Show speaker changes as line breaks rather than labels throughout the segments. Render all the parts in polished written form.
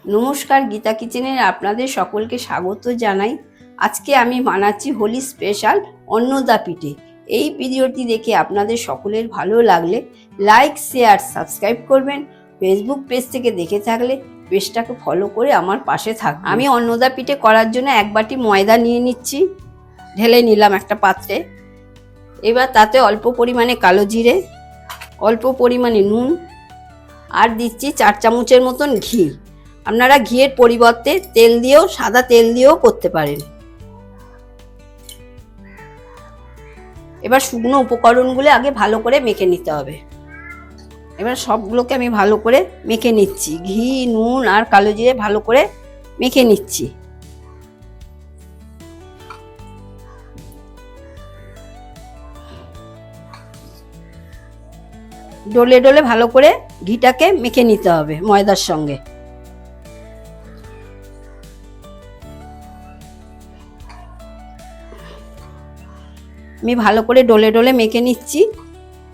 নমস্কার, গীতা কিচেনের আপনাদের সকলকে স্বাগত জানাই। আজকে আমি বানাচ্ছি হোলি স্পেশাল অন্নদা পিঠে। এই ভিডিওটি দেখে আপনাদের সকলের ভালো লাগলে লাইক, শেয়ার, সাবস্ক্রাইব করবেন। ফেসবুক পেজ থেকে দেখে থাকলে পেজটাকে ফলো করে আমার পাশে থাকবেন। আমি অন্নদা পিঠে করার জন্য 1 বাটি ময়দা নিয়ে নিচ্ছি, ঢেলে নিলাম একটা পাত্রে। এবার তাতে অল্প পরিমাণে কালো জিরে, অল্প পরিমাণে নুন আর দিচ্ছি 4 চামচের মতন ঘি। আপনারা ঘিয়ের পরিবর্তে তেল দিয়েও, সাদা তেল দিয়েও করতে পারেন। এবার শুকনো উপকরণগুলো আগে ভালো করে মেখে নিতে হবে। এবার সবগুলোকে আমি ভালো করে মেখে নিচ্ছি, ঘি, নুন আর কালো জিরে ভালো করে মেখে নিচ্ছি। ডলে ডলে ভালো করে ঘিটাকে মেখে নিতে হবে ময়দার সঙ্গে। আমি ভালো করে ডলে ডলে মেখে নিচ্ছি।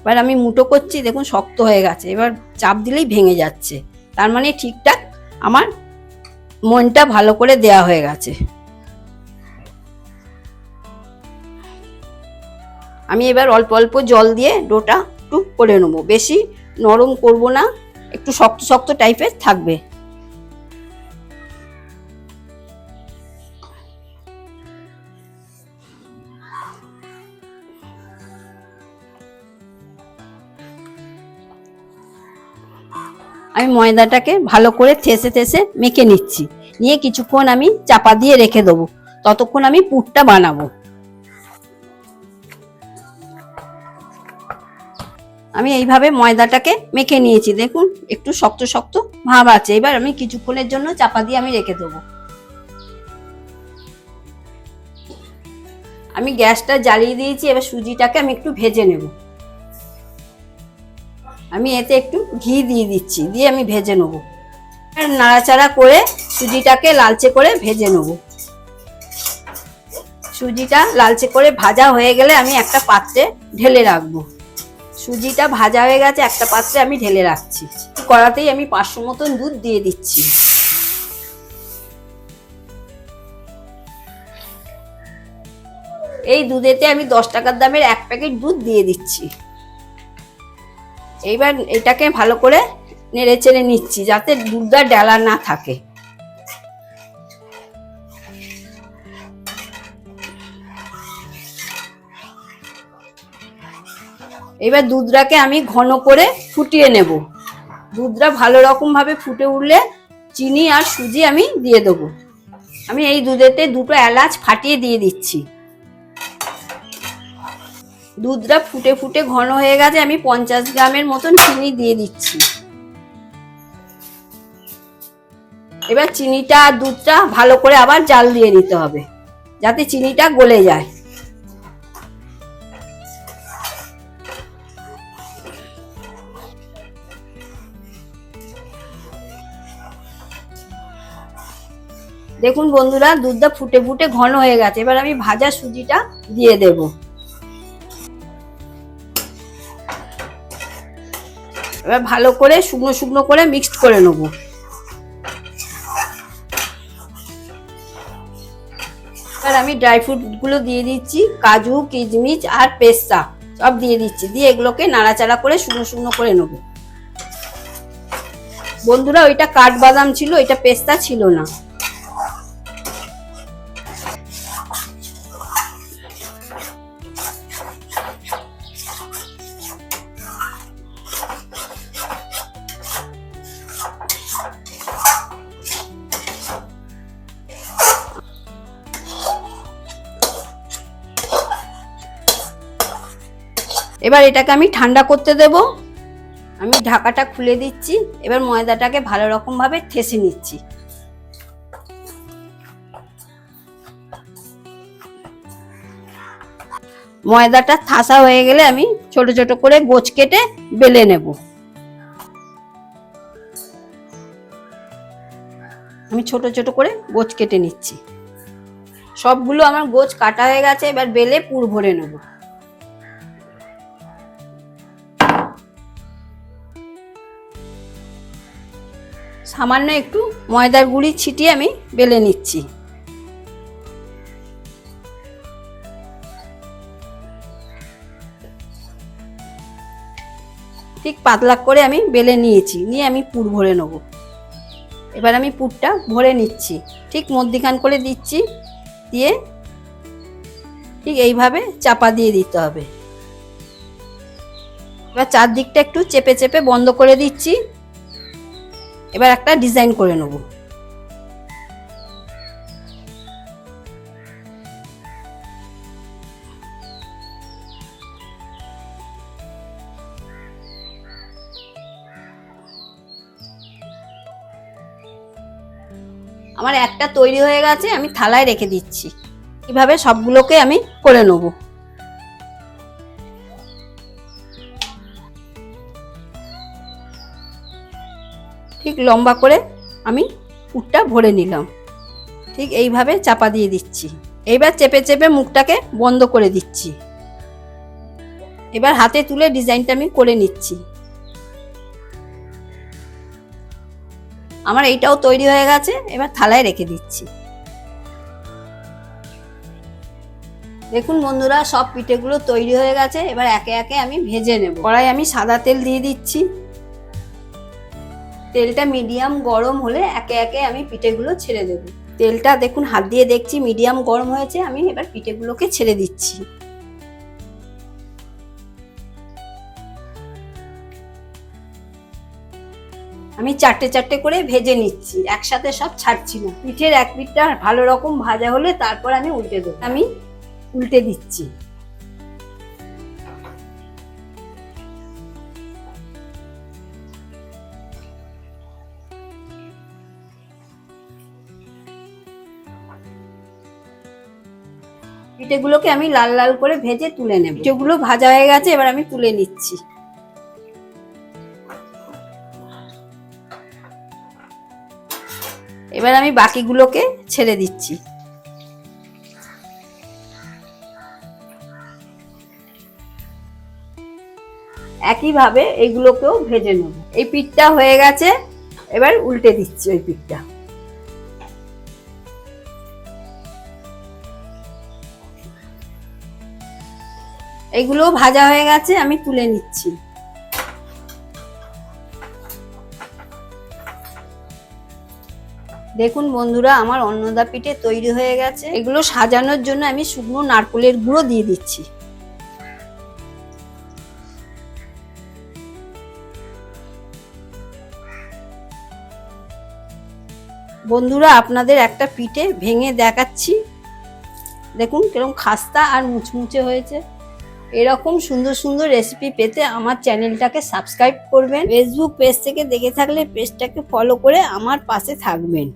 এবার আমি মুঠো করছি, দেখুন শক্ত হয়ে গেছে। এবার চাপ দিলেই ভেঙে যাচ্ছে, তার মানে ঠিকঠাক আমার মনটা ভালো করে দেয়া হয়ে গেছে। আমি এবার অল্প অল্প জল দিয়ে ডোটা একটু করে নেবো, বেশি নরম করব না, একটু শক্ত শক্ত টাইপের থাকবে। আমি ময়দাটাকে ভালো করে থেসে থেসে মেখে নিচ্ছি, নিয়ে কিছুক্ষণ আমি চাপা দিয়ে রেখে দেবো, ততক্ষণ আমি পুরটা বানাবো। আমি এইভাবে ময়দাটাকে মেখে নিয়েছি, দেখুন একটু শক্ত শক্ত ভাব আছে। এবার আমি কিছুক্ষণের জন্য চাপা দিয়ে আমি রেখে দেবো। আমি গ্যাসটা জ্বালিয়ে দিয়েছি, এবার সুজিটাকে আমি একটু ভেজে নেব। আমি এতে একটু ঘি দিয়ে দিচ্ছি, দিয়ে আমি ভেজে নেব। নাড়াচাড়া করে সুজিটাকে লালচে করে ভেজে নেব। সুজিটা লালচে করে ভাজা হয়ে গেলে আমি একটা পাত্রে ঢেলে রাখবো। সুজিটা ভাজা হয়ে গেছে, একটা পাত্রে আমি ঢেলে রাখছি। কড়াতেই আমি 500 মতন দুধ দিয়ে দিচ্ছি। এই দুধেতে আমি 10 টাকার দামের 1 প্যাকেট দুধ দিয়ে দিচ্ছি। এইবার এটাকে ভালো করে নেড়ে চেড়ে নিচ্ছি, যাতে দুধটা ডালা না থাকে। এবার দুধটাকে আমি ঘন করে ফুটিয়ে নেব। দুধটা ভালো রকম ভাবে ফুটে উঠলে চিনি আর সুজি আমি দিয়ে দেবো। আমি এই দুধেতে 2টো এলাচ ফাটিয়ে দিয়ে দিচ্ছি। দুধটা ফুটে ফুটে ঘন হয়ে গেছে, আমি 50 গ্রামের মতন চিনি দিয়ে দিচ্ছি। এবার চিনিটা আর দুধটা ভালো করে আবার জাল দিয়ে নিতে হবে, যাতে চিনিটা গলে যায়। দেখুন বন্ধুরা, দুধটা ফুটে ফুটে ঘন হয়ে গেছে। এবার আমি ভাজা সুজিটা দিয়ে দেব। এবার ভালো করে শুকনো শুকনো করে মিক্সড করে নেব। এবার আমি ড্রাই ফ্রুট গুলো দিয়ে দিচ্ছি, কাজু, কিশমিশ আর পেস্তা সব দিয়ে দিচ্ছি। দিয়ে এগুলোকে নাড়াচাড়া করে শুকনো শুকনো করে নেব। বন্ধুরা, ওইটা কাঠবাদাম ছিল, এটা পেস্তা ছিল না। এবার এটাকে আমি ঠান্ডা করতে দেব। আমি ঢাকাটা খুলে দিচ্ছি। এবার ময়দাটাকে ভালো রকম ভাবে ঠেসে নিচ্ছি। ময়দাটা ঠাসা হয়ে গেলে আমি ছোট ছোট করে গোছ কেটে বেলে নেব। আমি ছোট ছোট করে গোছ কেটে নিচ্ছি। সবগুলো আমার গোছ কাটা হয়ে গেছে, এবার বেলে পুর ভরে নেব। সামান্য একটু ময়দার গুঁড়ি ছিটিয়ে আমি বেলে নিচ্ছি। ঠিক পাতলা করে আমি বেলে নিয়েছি, নিয়ে আমি পুর ভরে নেব। এবার আমি পুরটা ভরে নিচ্ছি, ঠিক মধ্যিখান করে দিচ্ছি, দিয়ে ঠিক এইভাবে চাপা দিয়ে দিতে হবে। এবার চারদিকটা একটু চেপে চেপে বন্ধ করে দিচ্ছি। এবার একটা ডিজাইন করে নেব। আমার একটা তৈরি হয়ে গেছে, আমি থালায় রেখে দিচ্ছি। এভাবে সবগুলোকে আমি করে নেব। ঠিক লম্বা করে আমি পুরটা ভরে নিলাম, ঠিক এইভাবে চাপা দিয়ে দিচ্ছি। এইবার চেপে চেপে মুখটাকে বন্ধ করে দিচ্ছি। এবার হাতে তুলে ডিজাইনটা আমি করে নিচ্ছি। আমার এইটাও তৈরি হয়ে গেছে, এবার থালায় রেখে দিচ্ছি। দেখুন বন্ধুরা, সব পিঠেগুলো তৈরি হয়ে গেছে। এবার একে একে আমি ভেজে নেব। কড়াই আমি সাদা তেল দিয়ে দিচ্ছি। তেলটা মিডিয়াম গরম হলে একে একে আমি পিঠেগুলো ছেড়ে দেব। তেলটা দেখুন হাত দিয়ে দেখছি মিডিয়াম গরম হয়েছে, আমি এবার পিঠেগুলোকে ছেড়ে দিচ্ছি। আমি চারটে চারটে করে ভেজে নিচ্ছি, একসাথে সব ছাড়ছি না। পিঠের এক পিঠটা ভালো রকম ভাজা হলে তারপর আমি উল্টে দেবো। আমি উল্টে দিচ্ছি। পিঠেগুলোকে আমি লাল লাল করে ভেজে তুলে নেব। পিঠেগুলো ভাজা হয়ে গেছে, এবার আমি তুলে নিচ্ছি। এবার আমি বাকিগুলোকে ছেড়ে দিচ্ছি। একইভাবে এইগুলোকেও ভেজে নেব। এই পিঠটা হয়ে গেছে, এবার উল্টে দিচ্ছি ওই পিঠটা। এইগুলো ভাজা হয়ে গেছে, আমি তুলে নিচ্ছি। দেখুন বন্ধুরা, আমার অন্নদা পিঠে তৈরি হয়ে গেছে। এগুলো সাজানোর জন্য আমি শুকনো নারকেলের গুঁড়ো দিয়ে দিচ্ছি। বন্ধুরা, আপনাদের একটা পিঠে ভেঙে দেখাচ্ছি। দেখুন কিরকম খাস্তা আর মুচমুচে হয়েছে। এরকম সুন্দর সুন্দর রেসিপি পেতে আমার চ্যানেলটাকে সাবস্ক্রাইব করবেন। ফেসবুক পেজ থেকে দেখে থাকলে পেজটাকে ফলো করে আমার পাশে থাকবেন।